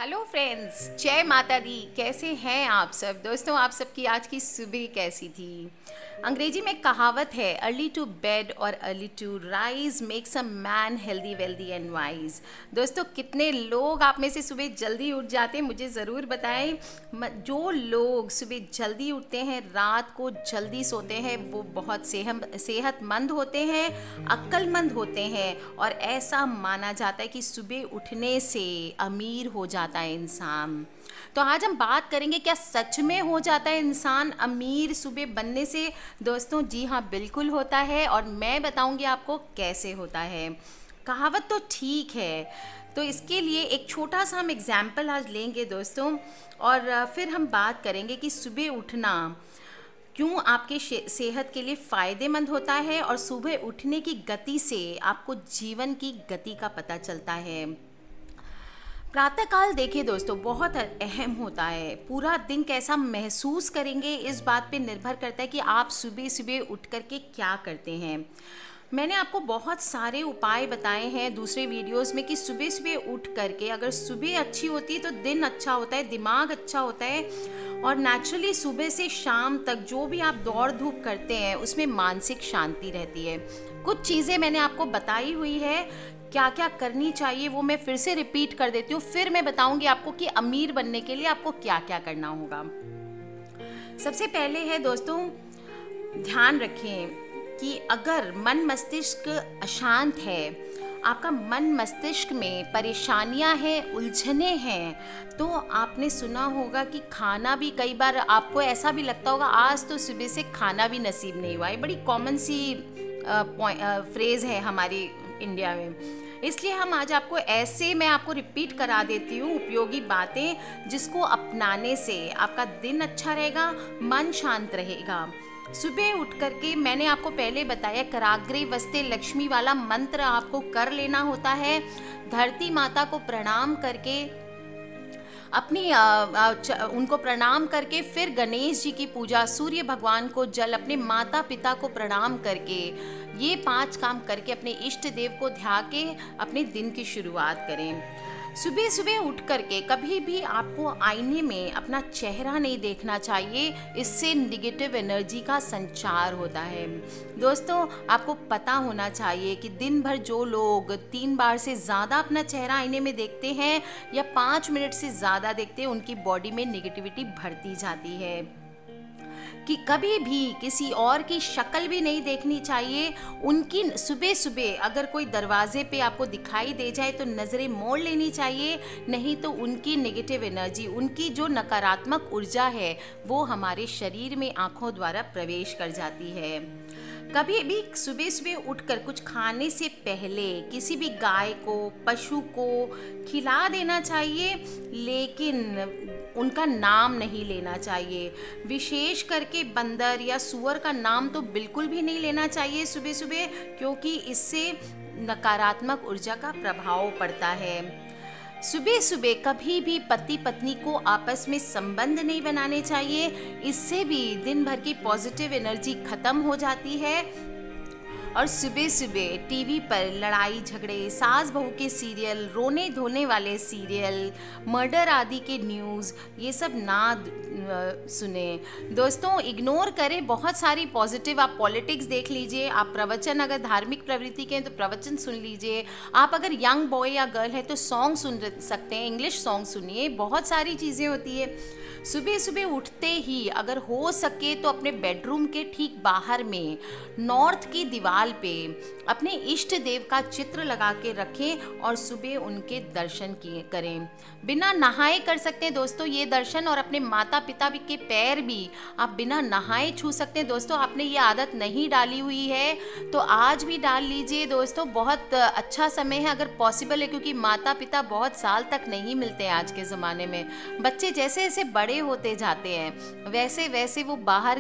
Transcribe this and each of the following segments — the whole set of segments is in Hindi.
हेलो फ्रेंड्स, जय माता दी। कैसे हैं आप सब दोस्तों? आप सबकी आज की सुबह कैसी थी? अंग्रेजी में कहावत है, अर्ली टू बेड और early to rise makes a man healthy wealthy and wise. दोस्तों, कितने लोग आप में से सुबह जल्दी उठ जाते हैं मुझे ज़रूर बताएं। जो लोग सुबह जल्दी उठते हैं, रात को जल्दी सोते हैं, वो बहुत सेहतमंद होते हैं, अक्लमंद होते हैं और ऐसा माना जाता है कि सुबह उठने से अमीर हो जाता है इंसान। तो आज हम बात करेंगे, क्या सच में हो जाता है इंसान अमीर सुबह बनने से? दोस्तों जी हाँ, बिल्कुल होता है और मैं बताऊंगी आपको कैसे होता है। कहावत तो ठीक है, तो इसके लिए एक छोटा सा हम एग्जाम्पल आज लेंगे दोस्तों, और फिर हम बात करेंगे कि सुबह उठना क्यों आपके सेहत के लिए फ़ायदेमंद होता है और सुबह उठने की गति से आपको जीवन की गति का पता चलता है। प्रातःकाल देखिए दोस्तों, बहुत अहम होता है। पूरा दिन कैसा महसूस करेंगे इस बात पे निर्भर करता है कि आप सुबह सुबह उठ कर के क्या करते हैं। मैंने आपको बहुत सारे उपाय बताए हैं दूसरे वीडियोस में कि सुबह सुबह उठ करके अगर सुबह अच्छी होती है तो दिन अच्छा होता है, दिमाग अच्छा होता है और नेचुरली सुबह से शाम तक जो भी आप दौड़ धूप करते हैं उसमें मानसिक शांति रहती है। कुछ चीज़ें मैंने आपको बताई हुई है, क्या क्या करनी चाहिए वो मैं फिर से रिपीट कर देती हूँ, फिर मैं बताऊंगी आपको कि अमीर बनने के लिए आपको क्या क्या करना होगा। सबसे पहले है दोस्तों, ध्यान रखें कि अगर मन मस्तिष्क अशांत है, आपका मन मस्तिष्क में परेशानियां हैं, उलझने हैं, तो आपने सुना होगा कि खाना भी, कई बार आपको ऐसा भी लगता होगा आज तो सुबह से खाना भी नसीब नहीं हुआ। ये बड़ी कॉमन सी फ्रेज़ है हमारी इंडिया में। इसलिए हम आज आपको ऐसे, मैं आपको रिपीट करा देती हूँ उपयोगी बातें, जिसको अपनाने से आपका दिन अच्छा रहेगा, मन शांत रहेगा। सुबह उठ करके मैंने आपको पहले बताया, कराग्रे वस्ते लक्ष्मी वाला मंत्र आपको कर लेना होता है। धरती माता को प्रणाम करके उनको प्रणाम करके फिर गणेश जी की पूजा, सूर्य भगवान को जल, अपने माता पिता को प्रणाम करके, ये 5 काम करके अपने इष्ट देव को ध्या के अपने दिन की शुरुआत करें। सुबह सुबह उठ करके कभी भी आपको आईने में अपना चेहरा नहीं देखना चाहिए, इससे निगेटिव एनर्जी का संचार होता है। दोस्तों, आपको पता होना चाहिए कि दिन भर जो लोग 3 बार से ज़्यादा अपना चेहरा आईने में देखते हैं या 5 मिनट से ज़्यादा देखते हैं, उनकी बॉडी में निगेटिविटी बढ़ती जाती है। कि कभी भी किसी और की शक्ल भी नहीं देखनी चाहिए। उनकी सुबह सुबह अगर कोई दरवाजे पे आपको दिखाई दे जाए तो नज़रें मोड़ लेनी चाहिए, नहीं तो उनकी नेगेटिव एनर्जी, उनकी जो नकारात्मक ऊर्जा है वो हमारे शरीर में आँखों द्वारा प्रवेश कर जाती है। कभी भी सुबह सुबह उठकर कुछ खाने से पहले किसी भी गाय को, पशु को खिला देना चाहिए, लेकिन उनका नाम नहीं लेना चाहिए। विशेष करके बंदर या सूअर का नाम तो बिल्कुल भी नहीं लेना चाहिए सुबह सुबह, क्योंकि इससे नकारात्मक ऊर्जा का प्रभाव पड़ता है। सुबह सुबह कभी भी पति पत्नी को आपस में संबंध नहीं बनाने चाहिए, इससे भी दिन भर की पॉजिटिव एनर्जी खत्म हो जाती है। और सुबह सुबह टीवी पर लड़ाई झगड़े, सास बहू के सीरियल, रोने धोने वाले सीरियल, मर्डर आदि के न्यूज़, ये सब ना सुने दोस्तों, इग्नोर करें। बहुत सारी पॉजिटिव, आप पॉलिटिक्स देख लीजिए, आप प्रवचन, अगर धार्मिक प्रवृत्ति के हैं तो प्रवचन सुन लीजिए, आप अगर यंग बॉय या गर्ल है तो सॉन्ग सुन सकते हैं, इंग्लिश सॉन्ग सुनिए, बहुत सारी चीज़ें होती है। सुबह सुबह उठते ही अगर हो सके तो अपने बेडरूम के ठीक बाहर में नॉर्थ की दीवार पे अपने इष्ट देव का चित्र लगा के रखें और सुबह उनके दर्शन किए करें। बिना नहाए कर सकते हैं दोस्तों ये दर्शन, और अपने माता पिता के पैर भी आप बिना नहाए छू सकते हैं। दोस्तों, आपने ये आदत नहीं डाली हुई है तो आज भी डाल लीजिए दोस्तों, बहुत अच्छा समय है अगर पॉसिबल है, क्योंकि माता पिता बहुत साल तक नहीं मिलते हैं आज के ज़माने में। बच्चे जैसे जैसे बड़े होते जाते हैं वैसे वैसे वो बाहर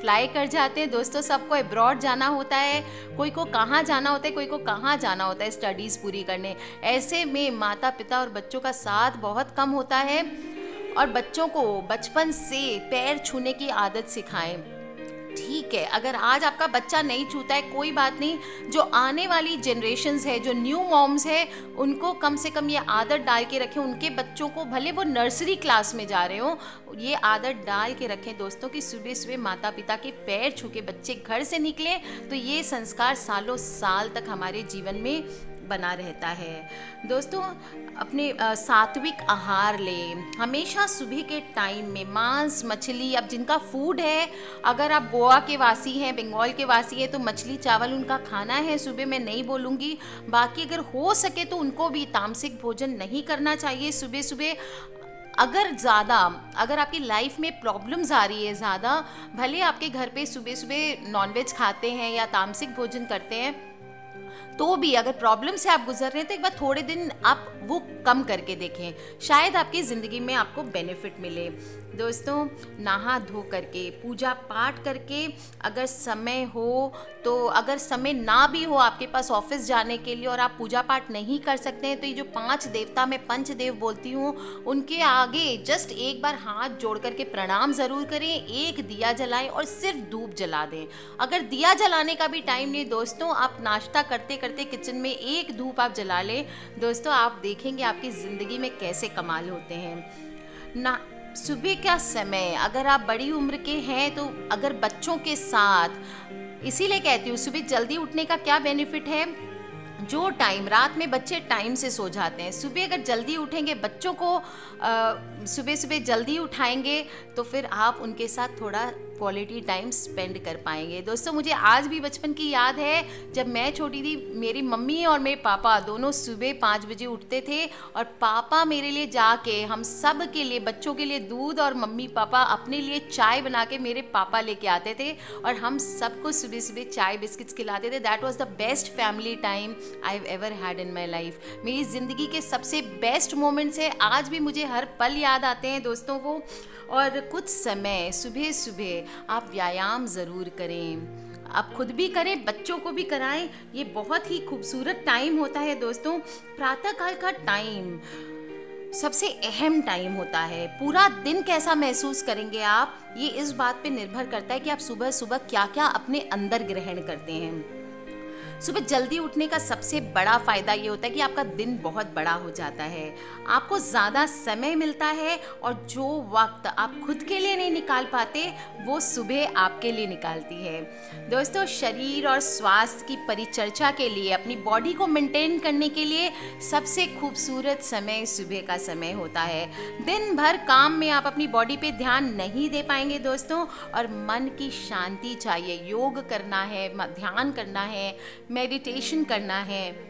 फ्लाई कर जाते हैं दोस्तों। सबको अब्रॉड जाना होता है, कोई को कहाँ जाना होता है, कोई को कहाँ जाना होता है स्टडीज़ पूरी करने। ऐसे में माता पिता और बच्चों का साथ बहुत कम होता है, और बच्चों को बचपन से पैर छूने की आदत सिखाएं। ठीक है, अगर आज आपका बच्चा नहीं छूता है कोई बात नहीं, जो आने वाली जनरेशन्स है, जो न्यू मॉम्स है, उनको कम से कम ये आदत डाल के रखें। उनके बच्चों को, भले वो नर्सरी क्लास में जा रहे हो, ये आदत डाल के रखें दोस्तों कि सुबह सुबह माता पिता के पैर छू के बच्चे घर से निकले, तो ये संस्कार सालों साल तक हमारे जीवन में बना रहता है। दोस्तों, अपने सात्विक आहार लें। हमेशा सुबह के टाइम में मांस मछली, अब जिनका फूड है, अगर आप गोवा के वासी हैं, बंगाल के वासी हैं, तो मछली चावल उनका खाना है सुबह, मैं नहीं बोलूँगी। बाकी अगर हो सके तो उनको भी तामसिक भोजन नहीं करना चाहिए सुबह सुबह। अगर आपकी लाइफ में प्रॉब्लम्स आ रही है ज़्यादा, भले आपके घर पे सुबह सुबह नॉनवेज खाते हैं या तामसिक भोजन करते हैं, तो भी अगर प्रॉब्लम से आप गुजर रहे हैं तो एक बार थोड़े दिन आप वो कम करके देखें, शायद आपकी ज़िंदगी में आपको बेनिफिट मिले। दोस्तों, नहा धो करके, पूजा पाठ करके, अगर समय हो तो, अगर समय ना भी हो आपके पास ऑफिस जाने के लिए और आप पूजा पाठ नहीं कर सकते हैं, तो ये जो 5 देवता, मैं पंचदेव बोलती हूँ, उनके आगे जस्ट एक बार हाथ जोड़ करके प्रणाम ज़रूर करें, एक दिया जलाएं और सिर्फ धूप जला दें। अगर दिया जलाने का भी टाइम नहीं दोस्तों, आप नाश्ता करते करते किचन में एक धूप आप जला लें दोस्तों, आप देखेंगे आपकी ज़िंदगी में कैसे कमाल होते हैं ना। सुबह का समय, अगर आप बड़ी उम्र के हैं तो अगर बच्चों के साथ, इसीलिए कहती हूँ सुबह जल्दी उठने का क्या बेनिफिट है। जो टाइम रात में बच्चे टाइम से सो जाते हैं, सुबह अगर जल्दी उठेंगे, बच्चों को सुबह सुबह जल्दी उठाएंगे, तो फिर आप उनके साथ थोड़ा क्वालिटी टाइम स्पेंड कर पाएंगे। दोस्तों, मुझे आज भी बचपन की याद है, जब मैं छोटी थी, मेरी मम्मी और मेरे पापा दोनों सुबह 5 बजे उठते थे और पापा मेरे लिए जाके, हम सब के लिए, बच्चों के लिए दूध और मम्मी पापा अपने लिए चाय बना के मेरे पापा लेके आते थे और हम सबको सुबह सुबह चाय बिस्किट्स खिलाते थे। That was the best family time I have ever had in my life. मेरी ज़िंदगी के सबसे बेस्ट मोमेंट्स है, आज भी मुझे हर पल याद आते हैं दोस्तों वो। और कुछ समय सुबह सुबह आप व्यायाम ज़रूर करें, आप खुद भी करें, बच्चों को भी कराएं। ये बहुत ही खूबसूरत टाइम होता है दोस्तों। प्रातःकाल का टाइम सबसे अहम टाइम होता है। पूरा दिन कैसा महसूस करेंगे आप, ये इस बात पे निर्भर करता है कि आप सुबह सुबह क्या क्या अपने अंदर ग्रहण करते हैं। सुबह जल्दी उठने का सबसे बड़ा फ़ायदा ये होता है कि आपका दिन बहुत बड़ा हो जाता है, आपको ज़्यादा समय मिलता है और जो वक्त आप खुद के लिए नहीं निकाल पाते वो सुबह आपके लिए निकालती है। दोस्तों, शरीर और स्वास्थ्य की परिचर्चा के लिए, अपनी बॉडी को मेंटेन करने के लिए सबसे खूबसूरत समय सुबह का समय होता है। दिन भर काम में आप अपनी बॉडी पे ध्यान नहीं दे पाएंगे दोस्तों, और मन की शांति चाहिए। योग करना है, ध्यान करना है, मेडिटेशन करना है।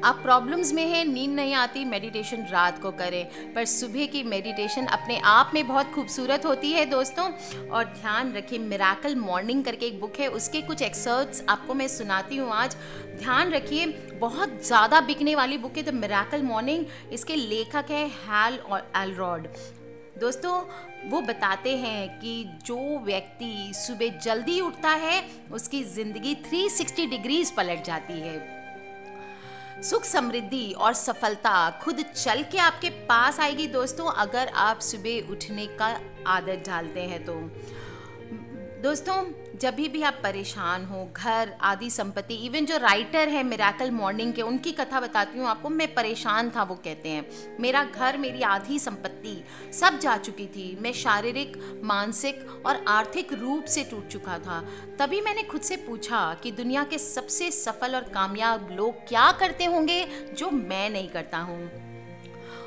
आप प्रॉब्लम्स में हैं, नींद नहीं आती, मेडिटेशन रात को करें, पर सुबह की मेडिटेशन अपने आप में बहुत खूबसूरत होती है दोस्तों। और ध्यान रखिए, मिरेकल मॉर्निंग करके एक बुक है, उसके कुछ एक्सर्ट्स आपको मैं सुनाती हूँ आज। ध्यान रखिए, बहुत ज़्यादा बिकने वाली बुक है द मिरेकल मॉर्निंग। इसके लेखक है हैल और एलरॉड। दोस्तों, वो बताते हैं कि जो व्यक्ति सुबह जल्दी उठता है उसकी ज़िंदगी 360 डिग्रीज पलट जाती है। सुख, समृद्धि और सफलता खुद चल के आपके पास आएगी दोस्तों, अगर आप सुबह उठने का आदत डालते हैं तो। दोस्तों, जब भी आप परेशान हो, घर आदि संपत्ति, इवन जो राइटर है मिरेकल मॉर्निंग के, उनकी कथा बताती हूँ आपको। मैं परेशान था, वो कहते हैं मेरा घर, मेरी आधी संपत्ति सब जा चुकी थी, मैं शारीरिक, मानसिक और आर्थिक रूप से टूट चुका था। तभी मैंने खुद से पूछा कि दुनिया के सबसे सफल और कामयाब लोग क्या करते होंगे जो मैं नहीं करता हूँ।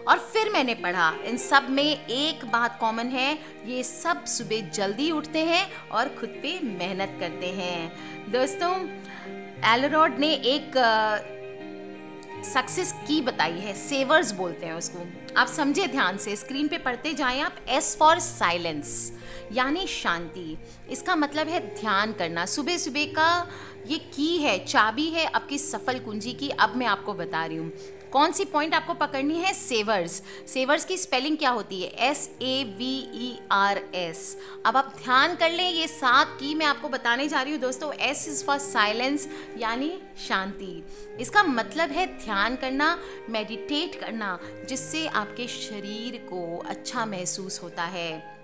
और फिर मैंने पढ़ा, इन सब में एक बात कॉमन है, ये सब सुबह जल्दी उठते हैं और खुद पे मेहनत करते हैं। दोस्तों, एलरॉड ने एक सक्सेस की बताई है, सेवर्स बोलते हैं उसको। आप समझे ध्यान से, स्क्रीन पे पढ़ते जाएं आप। एस फॉर साइलेंस, यानी शांति। इसका मतलब है ध्यान करना। सुबह सुबह का ये की है, चाबी है आपकी सफल कुंजी की। अब मैं आपको बता रही हूँ कौन सी पॉइंट आपको पकड़नी है। सेवर्स, सेवर्स की स्पेलिंग क्या होती है? SAVERS। अब आप ध्यान कर लें, ये 7 की मैं आपको बताने जा रही हूँ दोस्तों। S इज़ फॉर साइलेंस, यानी शांति। इसका मतलब है ध्यान करना, मेडिटेट करना, जिससे आपके शरीर को अच्छा महसूस होता है।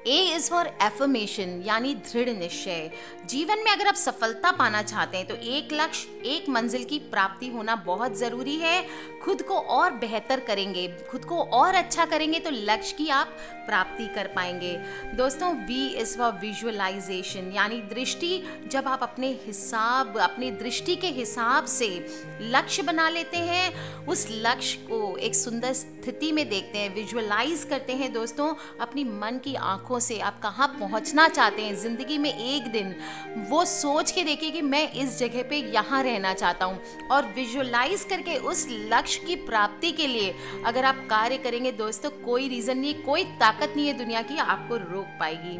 ए इज फॉर एफर्मेशन, यानी दृढ़ निश्चय। जीवन में अगर आप सफलता पाना चाहते हैं तो एक लक्ष्य, एक मंजिल की प्राप्ति होना बहुत जरूरी है। खुद को और बेहतर करेंगे, खुद को और अच्छा करेंगे तो लक्ष्य की आप प्राप्ति कर पाएंगे। दोस्तों, वी इज फॉर विजुअलाइजेशन, यानी दृष्टि। जब आप अपनी दृष्टि के हिसाब से लक्ष्य बना लेते हैं, उस लक्ष्य को एक सुंदर स्थिति में देखते हैं, विजुअलाइज करते हैं दोस्तों, अपनी मन की आंखों से आप कहाँ पहुंचना चाहते हैं जिंदगी में एक दिन, वो सोच के देखिए कि मैं इस जगह पे यहाँ रहना चाहता हूँ। और विजुअलाइज करके उस लक्ष्य की प्राप्ति के लिए अगर आप कार्य करेंगे दोस्तों, कोई रीजन नहीं, कोई ताकत नहीं है दुनिया की आपको रोक पाएगी।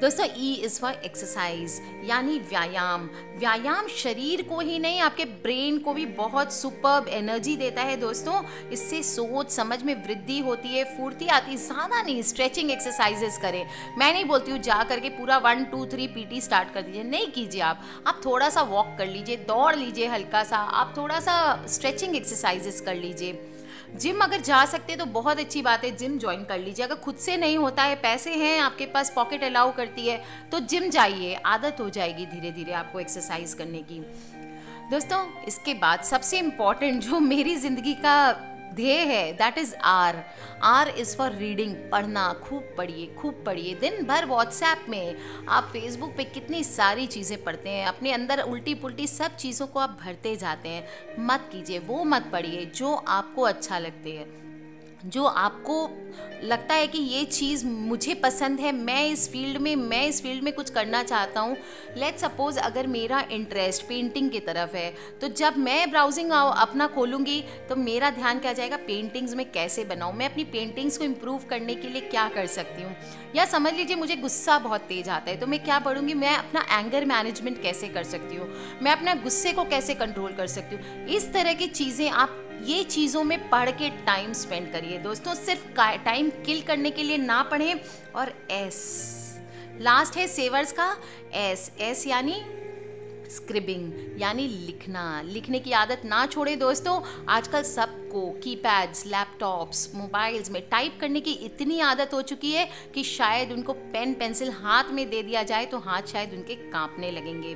दोस्तों, ई इज फॉर एक्सरसाइज, यानी व्यायाम। व्यायाम शरीर को ही नहीं, आपके ब्रेन को भी बहुत सुपर्ब एनर्जी देता है दोस्तों। इससे सोच समझ में वृद्धि होती है, फुर्ती आती है। ज़्यादा नहीं, स्ट्रेचिंग एक्सरसाइजेस करें। मैं नहीं बोलती हूँ जा करके पूरा 1 2 3 पीटी स्टार्ट कर दीजिए, नहीं कीजिए। आप थोड़ा सा वॉक कर लीजिए, दौड़ लीजिए हल्का सा, आप थोड़ा सा स्ट्रेचिंग एक्सरसाइजेस कर लीजिए। जिम अगर जा सकते हैं तो बहुत अच्छी बात है, जिम ज्वाइन कर लीजिए। अगर खुद से नहीं होता है, पैसे हैं आपके पास, पॉकेट अलाउ करती है, तो जिम जाइए, आदत हो जाएगी धीरे धीरे आपको एक्सरसाइज करने की। दोस्तों, इसके बाद सबसे इम्पॉर्टेंट जो मेरी ज़िंदगी का ध्येय है, that is R is for reading, पढ़ना। खूब पढ़िए, खूब पढ़िए। दिन भर व्हाट्सएप में, आप फेसबुक पे कितनी सारी चीज़ें पढ़ते हैं, अपने अंदर उल्टी पुल्टी सब चीज़ों को आप भरते जाते हैं। मत कीजिए, वो मत पढ़िए जो आपको अच्छा लगते हैं, जो आपको लगता है कि ये चीज़ मुझे पसंद है, मैं इस फील्ड में कुछ करना चाहता हूँ। लेट्स सपोज अगर मेरा इंटरेस्ट पेंटिंग की तरफ है, तो जब मैं ब्राउजिंग अपना खोलूँगी तो मेरा ध्यान क्या जाएगा, पेंटिंग्स में कैसे बनाऊँ, मैं अपनी पेंटिंग्स को इम्प्रूव करने के लिए क्या कर सकती हूँ। या समझ लीजिए मुझे गुस्सा बहुत तेज आता है, तो मैं क्या पढ़ूँगी, मैं अपना एंगर मैनेजमेंट कैसे कर सकती हूँ, मैं अपना गुस्से को कैसे कंट्रोल कर सकती हूँ। इस तरह की चीज़ें आप ये चीज़ों में पढ़ के टाइम स्पेंड करिए दोस्तों। सिर्फ टाइम किल करने के लिए ना पढ़ें। और एस लास्ट है सेवर्स का, एस यानी स्क्रिबिंग, यानी लिखने की आदत ना छोड़े दोस्तों। आजकल सबको कीपैड्स, लैपटॉप्स, मोबाइल्स में टाइप करने की इतनी आदत हो चुकी है कि शायद उनको पेन पेंसिल हाथ में दे दिया जाए तो हाथ शायद उनके कांपने लगेंगे।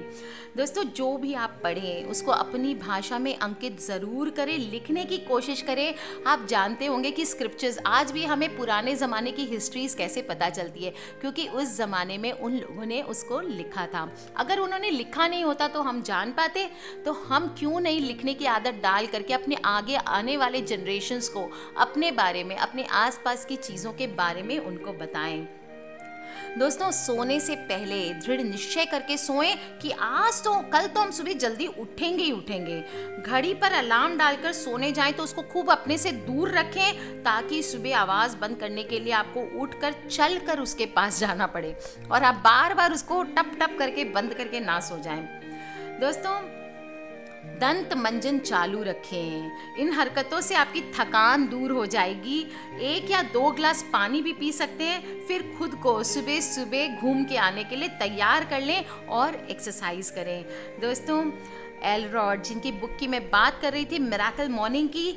दोस्तों, जो भी आप पढ़ें उसको अपनी भाषा में अंकित ज़रूर करें, लिखने की कोशिश करें। आप जानते होंगे कि स्क्रिप्चर्स, आज भी हमें पुराने ज़माने की हिस्ट्रीज़ कैसे पता चलती है, क्योंकि उस ज़माने में उन लोगों ने उसको लिखा था। अगर उन्होंने लिखा नहीं होता तो हम जान पाते, तो हम क्यों नहीं लिखने की आदत डाल करके अपने आगे आने वाले जनरेशन्स को अपने बारे में, अपने आसपास की चीज़ों के बारे में उनको बताएं। दोस्तों, सोने से पहले दृढ़ निश्चय करके सोएं कि आज तो कल तो हम सुबह जल्दी उठेंगे ही उठेंगे। घड़ी पर अलार्म डालकर सोने जाएं तो उसको खूब अपने से दूर रखें, ताकि सुबह आवाज़ बंद करने के लिए आपको उठकर चल कर उसके पास जाना पड़े और आप बार बार उसको टप टप करके बंद करके ना सो जाएं। दोस्तों, दंत मंजन चालू रखें। इन हरकतों से आपकी थकान दूर हो जाएगी। 1 या 2 गिलास पानी भी पी सकते हैं। फिर खुद को सुबह सुबह घूम के आने के लिए तैयार कर लें और एक्सरसाइज करें। दोस्तों, एलरॉड, जिनकी बुक की मैं बात कर रही थी, मिरेकल मॉर्निंग की,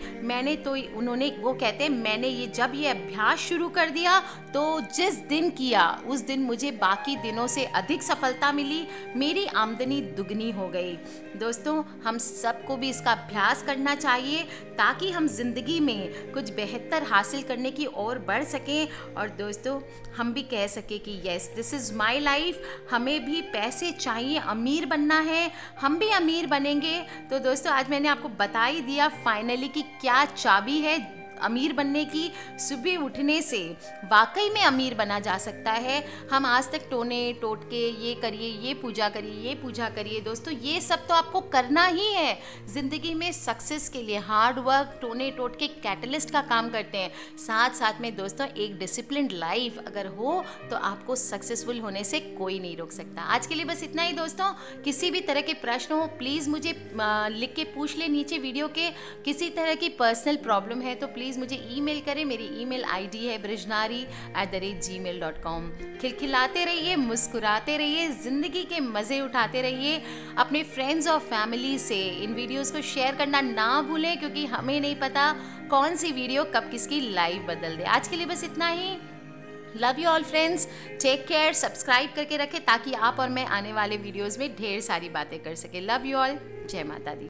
वो कहते हैं मैंने जब ये अभ्यास शुरू कर दिया तो जिस दिन किया उस दिन मुझे बाकी दिनों से अधिक सफलता मिली, मेरी आमदनी दुगनी हो गई। दोस्तों, हम सबको भी इसका अभ्यास करना चाहिए ताकि हम जिंदगी में कुछ बेहतर हासिल करने की ओर बढ़ सकें और दोस्तों हम भी कह सकें कि yes, this is my life. हमें भी पैसे चाहिए, अमीर बनना है, हम भी अमीर बनेंगे। तो दोस्तों, आज मैंने आपको बता ही दिया फाइनली कि क्या चाबी है अमीर बनने की। सुबह उठने से वाकई में अमीर बना जा सकता है। हम आज तक टोने टोटके, ये करिए, ये पूजा करिए, ये पूजा करिए। दोस्तों, ये सब तो आपको करना ही है ज़िंदगी में सक्सेस के लिए। हार्ड वर्क, टोने टोटके कैटलिस्ट का काम करते हैं। साथ साथ में दोस्तों एक डिसिप्लिन्ड लाइफ अगर हो तो आपको सक्सेसफुल होने से कोई नहीं रोक सकता। आज के लिए बस इतना ही दोस्तों। किसी भी तरह के प्रश्न हो प्लीज़ मुझे लिख के पूछ ले नीचे वीडियो के। किसी तरह की पर्सनल प्रॉब्लम है तो प्लीज़ मुझे ईमेल करें। मेरी ईमेल आईडी है brijnari@gmail.com। खिलखिलाते रहिए, मुस्कुराते रहिए, ज़िंदगी के मज़े उठाते रहिए। अपने फ्रेंड्स और फैमिली से इन वीडियोस को शेयर करना ना भूलें, क्योंकि हमें नहीं पता कौन सी वीडियो कब किसकी लाइफ बदल दे। आज के लिए बस इतना ही। Love you all friends, take care, subscribe करके रखें ताकि आप और मैं आने वाले वीडियोज़ में ढेर सारी बातें कर सकें। लव यू ऑल, जय माता दी।